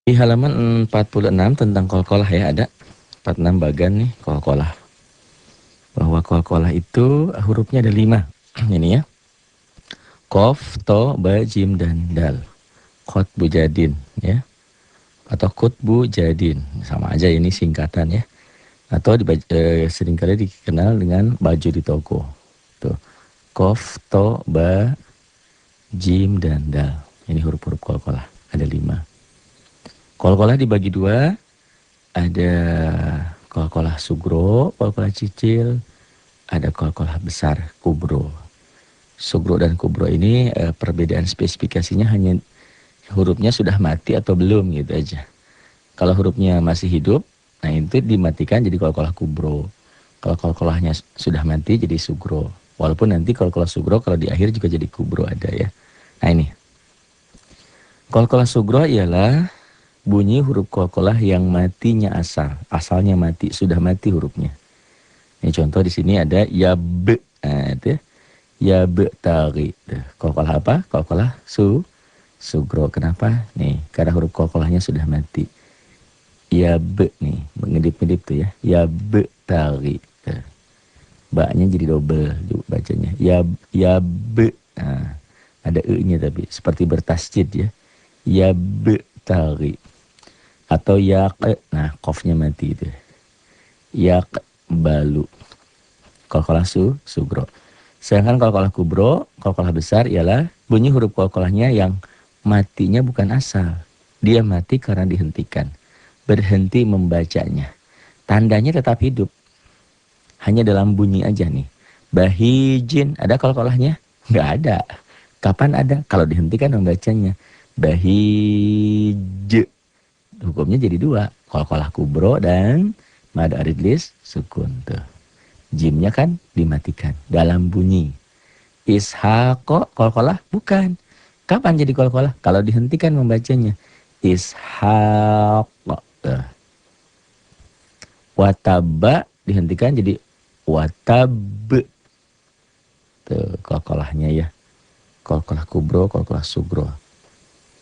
Di halaman 46 tentang qalqalah ya, ada 46 bagan nih qalqalah. Bahwa qalqalah itu hurufnya ada 5. Ini ya. Qaf, to, ba, jim, dan dal. Qutbu jadin ya. Atau qutbu jadin. Sama aja ini singkatan ya. Atau seringkali dikenal dengan baju di toko. Tuh. Qaf, to, ba, jim, dan dal. Ini huruf-huruf qalqalah. Ada 5. Qalqalah dibagi 2. Ada qalqalah sugro, qalqalah cicil, ada qalqalah besar, kubro. Sugro dan kubro ini perbedaan spesifikasinya hanya hurufnya sudah mati atau belum gitu aja. Kalau hurufnya masih hidup, nah itu dimatikan jadi qalqalah kubro. Kalau qalqalahnya sudah mati jadi sugro. Walaupun nanti qalqalah sugro kalau di akhir juga jadi kubro ada ya. Nah ini. Qalqalah sugro ialah bunyi huruf qalqalah yang matinya asalnya mati, sudah mati hurufnya. Ini contoh di sini ada ya be, nah, itu ya be tari. Qalqalah apa? Qalqalah sugro. Kenapa? Nih, karena huruf qalqalahnya sudah mati. Ya be nih, mengedip-ngedip tuh ya. Ya be tari. Ba-nya jadi double bacanya. Ya be. Nah, ada e-nya tapi seperti bertasjid ya. Ya be tari. Atau yak, nah qafnya mati itu. Yak balu. Qalqalah sugro. Sedangkan qalqalah kubro, qalqalah besar ialah bunyi huruf qalqalahnya yang matinya bukan asal. Dia mati karena dihentikan. Berhenti membacanya. Tandanya tetap hidup. Hanya dalam bunyi aja nih. Bahijin, ada qalqalahnya? Enggak ada. Kapan ada? Kalau dihentikan membacanya. Bahij. Hukumnya jadi 2, qalqalah kubro dan mad aridlis sukun tuh. Jimnya kan dimatikan dalam bunyi. Ishaqo qalqalah bukan. Kapan jadi qalqalah? Kalau dihentikan membacanya. Ishaq. Wataba dihentikan jadi watab. Tuh qalqalahnya ya. Qalqalah kubro, qalqalah sugro.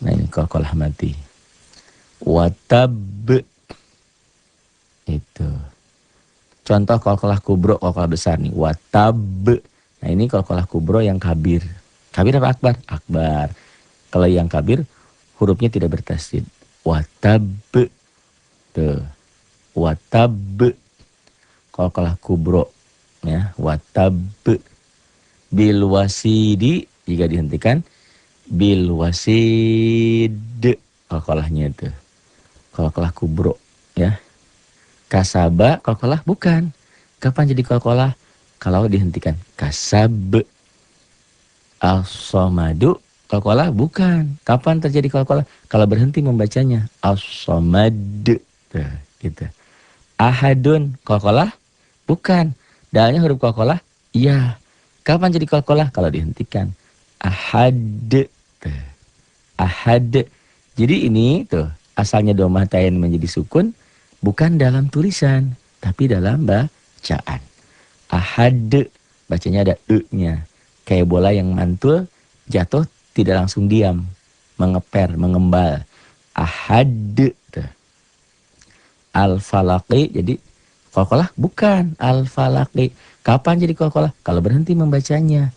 Nah ini qalqalah mati. Watab itu contoh qalqalah kubro, qalqalah besar nih. Watab. Nah ini qalqalah kubro yang kabir. Kabir apa akbar? Akbar. Kalau yang kabir hurufnya tidak bertasydid. Watab. Tuh. Watab. Qalqalah kubro ya. Watab. Bil wasidi jika dihentikan. Bil wasid qalqalahnya itu. Qalqalah kubro ya. Kasaba qalqalah bukan. Kapan jadi qalqalah? Kalau dihentikan. Kasab. As-somadu qalqalah bukan. Kapan terjadi qalqalah? Kalau berhenti membacanya. As-somad. Gitu. Ahadun qalqalah bukan. Dalnya huruf qalqalah? Iya. Kapan jadi qalqalah? Kalau dihentikan. Ahad. Ahad. Jadi ini tuh asalnya domah tain menjadi sukun bukan dalam tulisan tapi dalam bacaan. Ahad bacanya ada e-nya. Kayak bola yang mantul jatuh tidak langsung diam, mengeper, mengembal. Ahad. Al-falaqi jadi qalqalah bukan. Al-falaqi. Kapan jadi qalqalah? Kalau berhenti membacanya.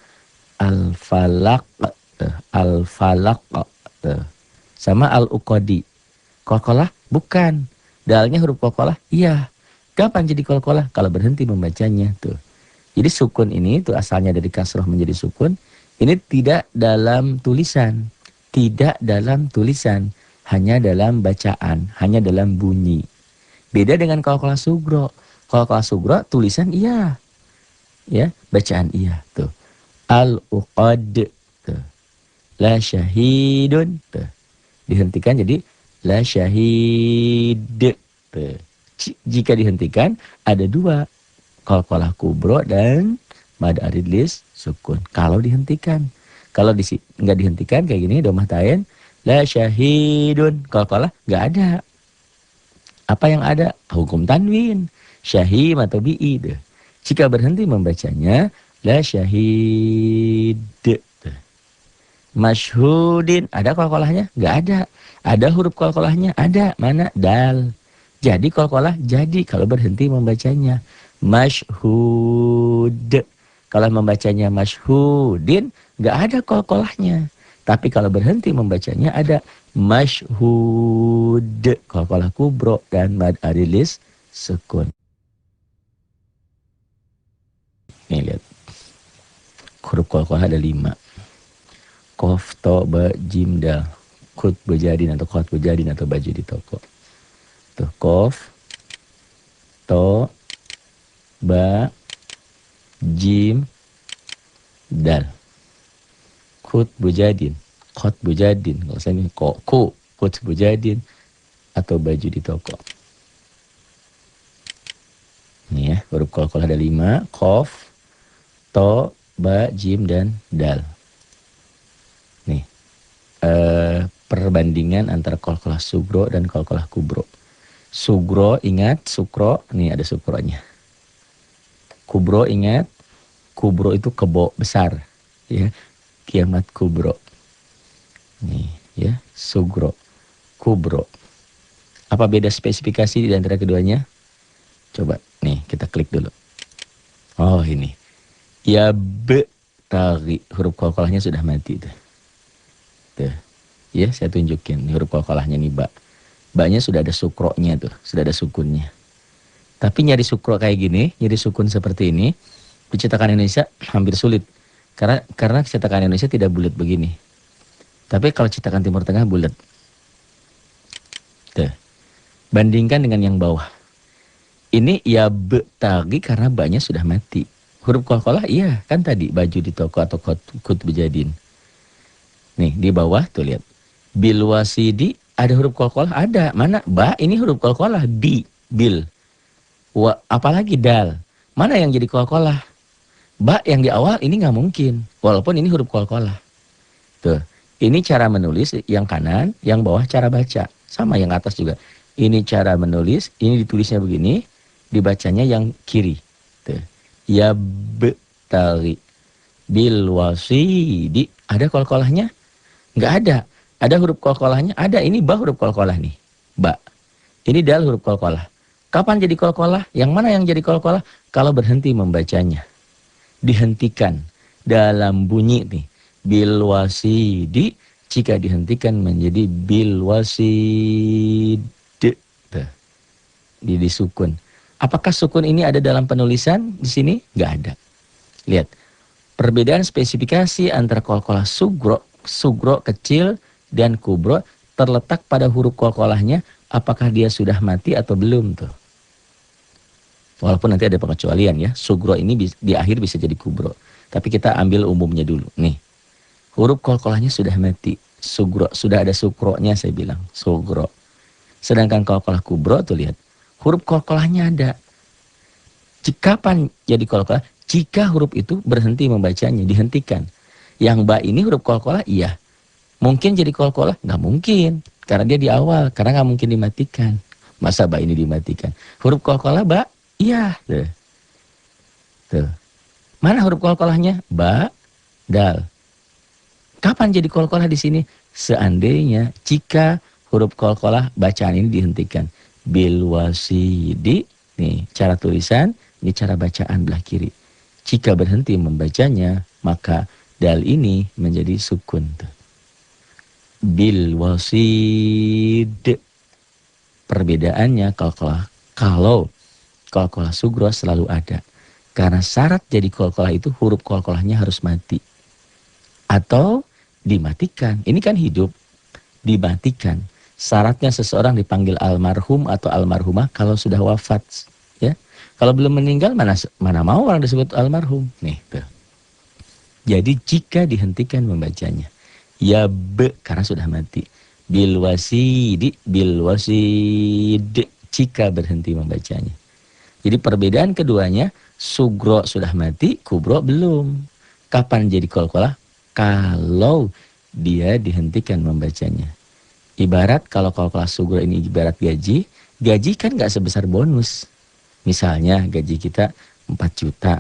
Al-falaq. Al-falaq. Sama al-uqadi. Qalqalah bukan. Dalnya huruf qalqalah? Iya. Kapan jadi qalqalah? Kalau berhenti membacanya tuh. Jadi sukun ini tuh asalnya dari kasroh menjadi sukun. Ini tidak dalam tulisan. Tidak dalam tulisan. Hanya dalam bacaan. Hanya dalam bunyi. Beda dengan qalqalah sugro. Qalqalah sugro tulisan iya. Ya, bacaan iya tuh. Al-uqad tuh. La syahidun tuh. Dihentikan jadi la syahid. Jika dihentikan ada 2, qalqalah kubro dan mad aridlis sukun. Kalau dihentikan, kalau nggak dihentikan kayak gini domah tain la syahidun, qalqalah nggak ada. Apa yang ada? Hukum tanwin, syahim atau bi'i. Jika berhenti membacanya la syahid. Masyhudin, ada qalqalahnya? Nggak ada. Ada huruf qalqalahnya? Ada. Mana? Dal. Jadi qalqalah jadi kalau berhenti membacanya. Masyhud. Kalau membacanya masyhudin, nggak ada qalqalahnya. Tapi kalau berhenti membacanya ada masyhud. Qalqalah kubro dan mad arilis sukun. Nih lihat. Huruf qalqalah ada 5. Qaf, to, ba, jim, dal. Kut bejadin atau kot bejadin atau baju di toko. Tuh, qaf, to, ba, jim, dal. Kut bujadin, kot bujadin. Kalau saya ini kok kut bujadin atau baju di toko. Ini ya, huruf qalqalah ada 5. Qaf, to, ba, jim, dan dal. Nih, perbandingan antara qalqalah sugro dan qalqalah kubro. Sugro ingat, sukro, nih ada sukronya. Kubro ingat, kubro itu kebo besar, ya. Kiamat kubro. Nih, ya, sugro, kubro. Apa beda spesifikasi di antara keduanya? Coba, nih kita klik dulu. Oh, ini. Ya be tari, huruf qalqalahnya sudah mati tuh. Tuh. Ya, saya tunjukin huruf qalqalahnya nih, ba. Ba-nya sudah ada sukronya tuh, sudah ada sukunnya. Tapi nyari sukro kayak gini, nyari sukun seperti ini, di cetakan Indonesia hampir sulit. Karena cetakan Indonesia tidak bulat begini. Tapi kalau cetakan Timur Tengah bulat. Tuh. Bandingkan dengan yang bawah. Ini ya be tagi karena ba-nya sudah mati. Huruf qalqalah iya kan tadi baju di toko atau kut bejadin. Nih di bawah tuh lihat. Bil wasidi ada huruf qalqalah ada. Mana? Ba ini huruf qalqalah bil. Apalagi dal. Mana yang jadi qalqalah? Ba yang di awal ini nggak mungkin. Walaupun ini huruf qalqalah. Tuh. Ini cara menulis yang kanan, yang bawah cara baca. Sama yang atas juga. Ini cara menulis, ini ditulisnya begini, dibacanya yang kiri. Tuh. Ya betari bil wasidi. Ada qalqalahnya? Nggak ada. Ada huruf qalqalahnya? Ada. Ini ba huruf qalqalah nih. Ba. Ini dal huruf qalqalah. Kapan jadi qalqalah? Yang mana yang jadi qalqalah? Kalau berhenti membacanya. Dihentikan dalam bunyi nih. Bil wasidi. Jika dihentikan menjadi bil wasid. Tuh. Di sukun. Apakah sukun ini ada dalam penulisan di sini? Nggak ada. Lihat. Perbedaan spesifikasi antara qalqalah sugro kecil dan kubro terletak pada huruf qalqalahnya. Apakah dia sudah mati atau belum tuh. Walaupun nanti ada pengecualian ya. Sugro ini di akhir bisa jadi kubro. Tapi kita ambil umumnya dulu. Nih. Huruf qalqalahnya sudah mati. Sugro. Sudah ada sukronya saya bilang. Sugro. Sedangkan qalqalah kubro tuh lihat. Huruf qalqalahnya ada. Kapan jadi qalqalah? Jika huruf itu berhenti membacanya. Dihentikan. Yang ba ini huruf qalqalah iya. Mungkin jadi qalqalah? Nggak mungkin. Karena dia di awal. Karena nggak mungkin dimatikan. Masa ba ini dimatikan? Huruf qalqalah ba? Iya. Tuh. Tuh. Mana huruf qalqalahnya? Ba, dal. Kapan jadi qalqalah di sini? Seandainya jika huruf qalqalah bacaan ini dihentikan. Bil wasidi. Nih cara tulisan. Ini cara bacaan belah kiri. Jika berhenti membacanya. Maka dal ini menjadi sukun. Tuh. Bil wasid. Perbedaannya kalau qalqalah sugro selalu ada. Karena syarat jadi qalqalah itu huruf qalqalahnya harus mati. Atau dimatikan. Ini kan hidup. Dimatikan. Syaratnya seseorang dipanggil almarhum atau almarhumah kalau sudah wafat. Ya. Kalau belum meninggal mana mau orang disebut almarhum. Nih tuh. Jadi jika dihentikan membacanya. Ya be karena sudah mati. Bil wasidi. Jika berhenti membacanya. Jadi perbedaan keduanya, sugro sudah mati, kubro belum. Kapan jadi qalqalah? Kalau dia dihentikan membacanya. Ibarat kalau qalqalah sugro ini ibarat gaji, gaji kan nggak sebesar bonus. Misalnya gaji kita 4 juta,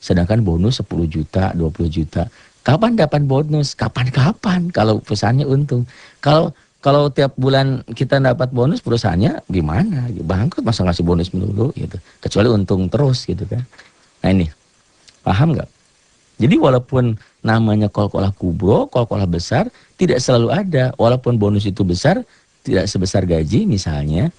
sedangkan bonus 10 juta, 20 juta. Kapan dapat bonus? Kapan-kapan kalau perusahaannya untung. Kalau Kalau tiap bulan kita dapat bonus, perusahaannya gimana? Bangkrut, masa ngasih bonus melulu gitu. Kecuali untung terus gitu kan. Nah ini, paham nggak? Jadi walaupun namanya kol-kolah kubro, kol-kolah besar, tidak selalu ada. Walaupun bonus itu besar, tidak sebesar gaji misalnya.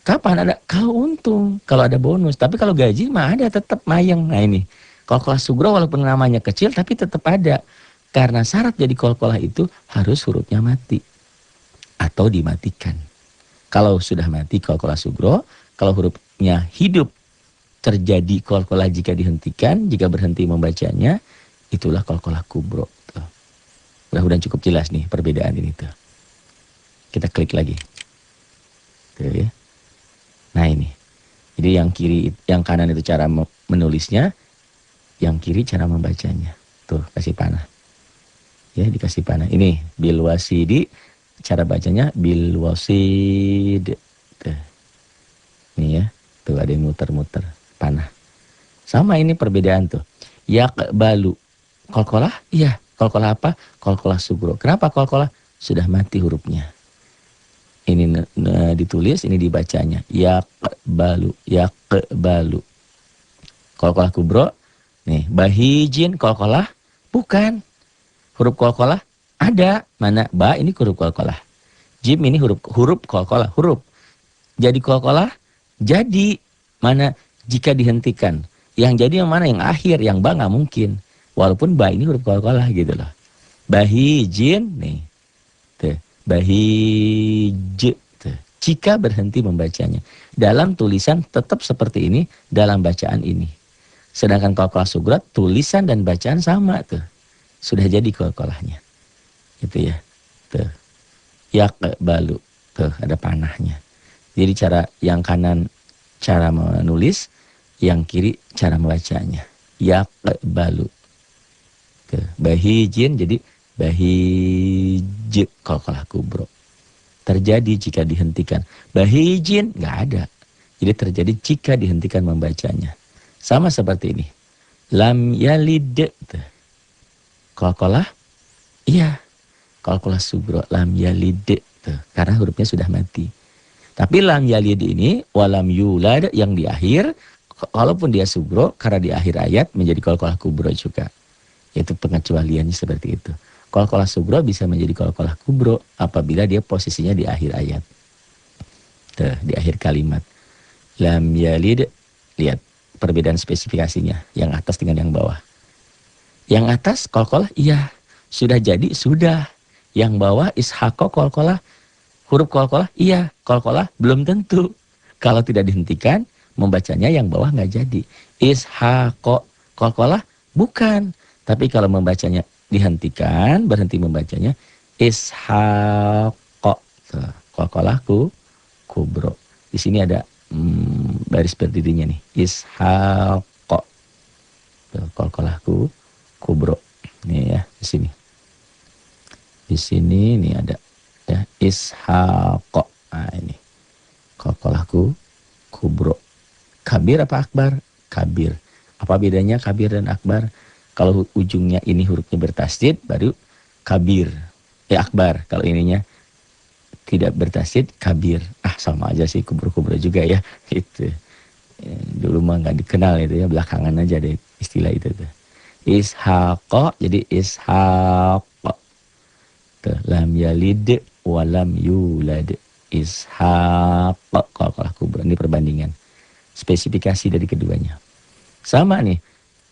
Kapan ada? Kalau untung, kalau ada bonus. Tapi kalau gaji mah ada, tetap mayeng. Nah ini, kol-kolah sugro walaupun namanya kecil, tapi tetap ada. Karena syarat jadi kol-kolah itu harus hurufnya mati atau dimatikan. Kalau sudah mati kol-kolah sugro, kalau hurufnya hidup terjadi kol-kolah jika dihentikan, jika berhenti membacanya, itulah kol-kolah kubro. Tuh. Mudah-mudahan cukup jelas nih perbedaan ini tuh. Kita klik lagi. Tuh ya. Nah ini. Jadi yang kiri, yang kanan itu cara menulisnya, yang kiri cara membacanya. Tuh, kasih panah. Ya, dikasih panah. Ini bil wasidi, cara bacanya bil wasid. Tuh. Ini ya. Tuh ada yang muter-muter panah. Sama ini perbedaan tuh. Yaqbalu. Kol-kolah? Iya. Kol-kolah apa? Kol-kolah sugro. Kenapa kol-kolah? Sudah mati hurufnya. Ini ditulis, ini dibacanya. Yaqbalu. Yaqbalu. Kol-kolah kubro. Nih, bahijin kol-kolah? Bukan. Huruf kol-kolah ada. Mana? Ba ini huruf kol-kolah. Jim ini huruf kol-kolah. Huruf. Jadi kol-kolah? Jadi. Mana? Jika dihentikan. Yang jadi yang mana? Yang akhir. Yang ba nggak mungkin. Walaupun ba ini huruf kol-kolah gitu loh. Bahijin. Nih. Tuh. Bahij. Tuh. Jika berhenti membacanya. Dalam tulisan tetap seperti ini. Dalam bacaan ini. Sedangkan kol-kolah sugro tulisan dan bacaan sama tuh. Sudah jadi kol-kolahnya. Gitu ya. Tuh. Yaqbalu. Tuh ada panahnya. Jadi cara yang kanan cara menulis, yang kiri cara membacanya. Yaqbalu. Tuh. Bahijin jadi bahij kol-kolah kubro. Terjadi jika dihentikan. Bahijin nggak ada. Jadi terjadi jika dihentikan membacanya. Sama seperti ini. Lam yalid. Tuh. Kol-kolah? Iya. Kol-kolah sugro. Lam yalid. Tuh. Karena hurufnya sudah mati. Tapi lam yalid ini, walam yulad yang di akhir, walaupun dia sugro, karena di akhir ayat menjadi kol-kolah kubro juga. Itu pengecualiannya seperti itu. Kol-kolah sugro bisa menjadi kol-kolah kubro apabila dia posisinya di akhir ayat. Tuh, di akhir kalimat. Lam yalid, lihat perbedaan spesifikasinya. Yang atas dengan yang bawah. Yang atas kol-kolah, iya. Sudah jadi, sudah. Yang bawah ishaqo kol-kolah. Huruf kol-kolah, iya. Kol-kolah belum tentu. Kalau tidak dihentikan, membacanya yang bawah nggak jadi. Ishaqo kol-kolah, bukan. Tapi kalau membacanya dihentikan, berhenti membacanya, ishaqo. Kol-kolah kubro. Di sini ada baris berdirinya nih. Ishaqo. Kol-kolah kubro. Nih ya, di sini. Di sini nih ada ya ishaqo. Nah ini. Kol-kolah kubro. Kabir apa akbar? Kabir. Apa bedanya kabir dan akbar? Kalau ujungnya ini hurufnya bertasydid baru kabir. Akbar. Kalau ininya tidak bertasydid kabir. Sama aja sih, kubro-kubro juga ya. Gitu. Dulu mah nggak dikenal itu ya, belakangan aja deh istilah itu tuh. Ishaqo jadi ishaqo. Tuh, lam yalid walam yulad. Ishaqo kol-kolah kubro. Ini perbandingan spesifikasi dari keduanya. Sama nih.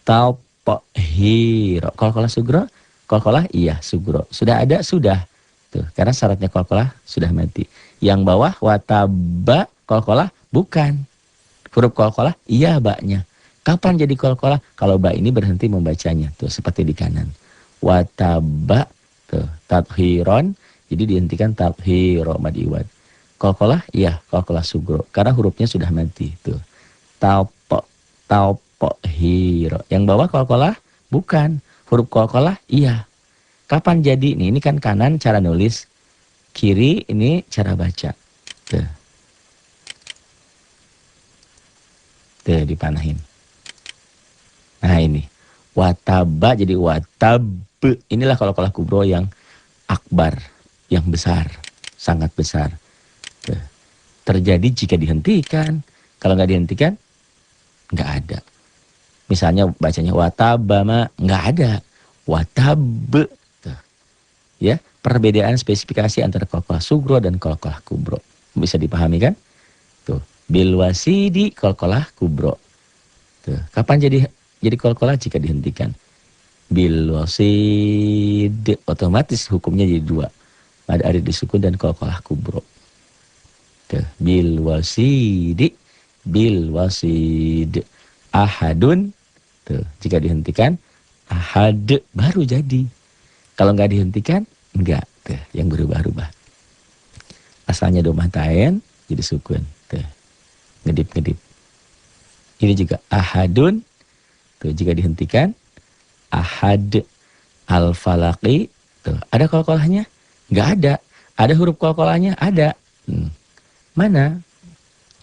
Taupohiro. Kol-kolah sugro. Kol-kolah iya sugro. Sudah ada sudah. Tuh, karena syaratnya kol-kolah sudah mati. Yang bawah wataba kol-kolah bukan. Huruf kol-kolah iya baknya. Kapan jadi kol-kolah? Kalau ba ini berhenti membacanya. Tuh seperti di kanan. Wataba. Tuh tathiron. Jadi dihentikan tathiro madiwad. Kol-kolah? Iya kol-kolah sugro. Karena hurufnya sudah mati. Tuh. Taupohiro. Yang bawah kol-kolah? Bukan. Huruf kol-kolah? Iya. Kapan jadi? Ini kan kanan cara nulis. Kiri ini cara baca. Tuh. Tuh dipanahin. Nah ini. Wataba jadi watab. Inilah kol-kolah kubro yang akbar. Yang besar. sangat besar. Tuh. Terjadi jika dihentikan. Kalau nggak dihentikan, nggak ada. Misalnya bacanya watabama, nggak ada. Watab. Tuh. Ya, perbedaan spesifikasi antara qalqalah sugro dan qalqalah kubro. Bisa dipahami kan? Tuh, bil wasidi qalqalah kubro. Tuh, kapan jadi qalqalah jika dihentikan? Bil wasid, otomatis hukumnya jadi dua. Ada disukun dan qalqalah kubro. Tuh, bil wasidi, bil wasid. Ahadun, tuh, jika dihentikan ahad baru jadi. Kalau nggak dihentikan enggak, tuh, yang berubah-ubah. Asalnya domah tain jadi sukun, tuh. Ngedip-ngedip. Ini juga ahadun, tuh, jika dihentikan ahad. Al-falaqi, tuh, ada qalqalahnya? Enggak ada. Ada huruf qalqalahnya? Ada. Mana?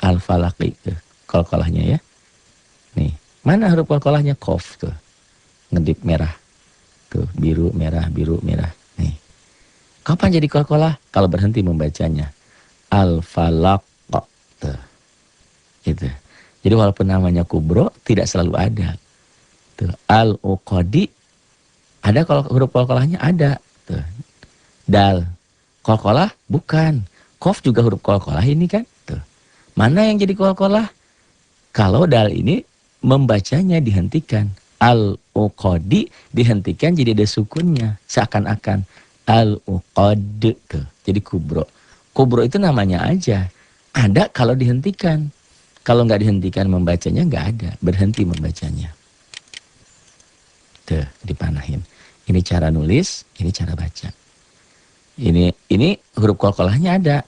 Al-falaqi, tuh, qalqalahnya ya. Nih, mana huruf qalqalahnya? Qaf, tuh. Ngedip merah. Tuh, biru, merah, biru, merah. Nih. Kapan jadi qalqalah? Kalau berhenti membacanya. Al-falaq. Tuh. Gitu. Jadi walaupun namanya kubro, tidak selalu ada. Tuh. Al-uqadi. Ada kalau huruf qalqalahnya? Ada. Tuh. Dal. Qalqalah? Bukan. Qaf juga huruf qalqalah ini kan? Tuh. Mana yang jadi qalqalah? Kalau dal ini membacanya dihentikan. Al-uqadi dihentikan jadi ada sukunnya. Seakan-akan. Al-uqad. Tuh. Jadi kubro. Kubro itu namanya aja. Ada kalau dihentikan. Kalau nggak dihentikan membacanya nggak ada. Berhenti membacanya. Tuh, dipanahin. Ini cara nulis, ini cara baca. Ini huruf qalqalahnya ada.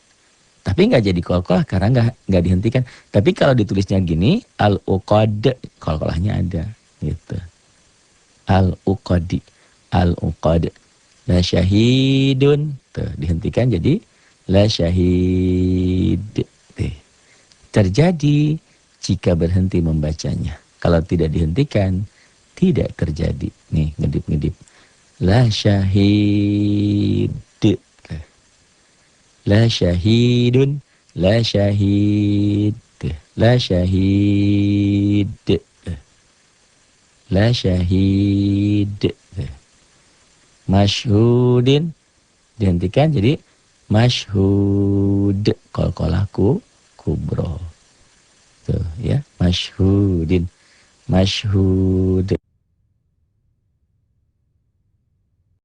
Tapi nggak jadi qalqalah karena nggak dihentikan. Tapi kalau ditulisnya gini, al-uqad, qalqalahnya ada. Gitu. Al-uqadi, al-uqad. La syahidun. Tuh, dihentikan jadi la syahid. Terjadi jika berhenti membacanya. Kalau tidak dihentikan, tidak terjadi. Nih, ngedip-ngedip. La syahid. La syahidun. La syahid. La syahid. La syahid. Masyhudin. Dihentikan jadi masyhud. Qalqalahku kubro. Tuh ya, masyhudin. Masyhud.